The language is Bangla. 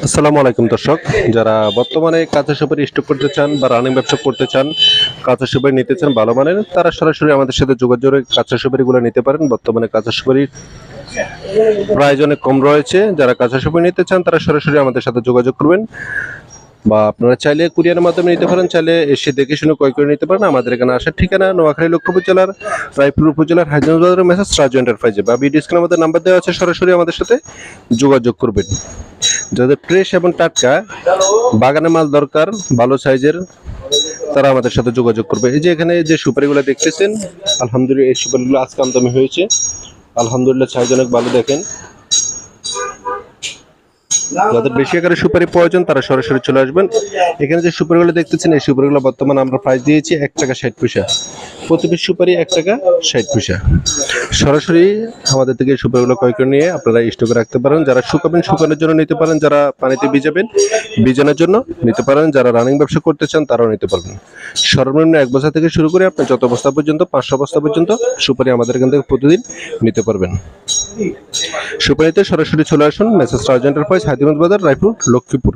আসসালামু আলাইকুম দর্শক, যারা বর্তমানে কাঁচা সুপারি স্টক করতে চান বা রানিং ব্যবসা করতে চান, কাঁচা সুপারি নিতে চান ভালো মানের, তারা সরাসরি আমাদের সাথে যোগাযোগ করে কাঁচা সুপারিগুলো নিতে পারেন। বর্তমানে কাঁচা সুপারির প্রাইস অনেক কম রয়েছে। যারা কাঁচা সুপারি নিতে চান তারা সরাসরি আমাদের সাথে যোগাযোগ করবেন, বা আপনারা চাইলে কুরিয়ারের মাধ্যমে নিতে পারেন, চাইলে এসে দেখে শুনে ক্রয় করে নিতে পারেন। আমাদের এখানে আসার ঠিকানা নোয়াখালী লক্ষ্মীপুর জেলার রায়পুর উপজেলার হাজিগঞ্জ বাজারের মেসার্স রাজু এন্টারপ্রাইজে, বা ভিডিও স্ক্রিনে আমাদের নাম্বার দেওয়া আছে, সরাসরি আমাদের সাথে যোগাযোগ করবেন। যাদের ফ্রেশ এবং টাটকা বাগানে মাল দরকার ভালো সাইজের, তারা আমাদের সাথে যোগাযোগ করবে। এই যে এখানে যে সুপারিগুলো দেখতেছেন, আলহামদুলিল্লাহ এই সুপারিগুলো আজকে আমদানি হয়েছে। আলহামদুলিল্লাহ সাইজ অনেক ভালো। দেখেন, যাদের বেশি আকারে সুপারি প্রয়োজন তারা সরাসরি চলে আসবেন। এখানে যে সুপারিগুলো দেখতেছেন, এই সুপারিগুলো বর্তমানে আমরা প্রাইস দিয়েছি 1 টাকা 60 পয়সা। প্রতি পিস সুপারি 1 টাকা 60 পয়সা। সরাসরি আমাদের থেকে এই সুপারিগুলো ক্রয় করে নিয়ে আপনারা স্টকে রাখতে পারেন। যারা শুকাবেন শুকানোর জন্য নিতে পারেন, যারা পানিতে ভিজাবেন ভিজানোর জন্য নিতে পারেন, যারা রানিং ব্যবসা করতে চান তারাও নিতে পারবেন। সর্বনিম্ন 1 বস্তা থেকে শুরু করে আপনি যত বস্তা পর্যন্ত 500 বস্তা পর্যন্ত সুপারি আমাদের এখান থেকে প্রতিদিন নিতে পারবেন। সুপারিতে সরাসরি চলে আসুন মেসার্স রাজু এন্টারপ্রাইজ, হাজিগঞ্জ বাজার, রায়পুর, লক্ষ্মীপুর।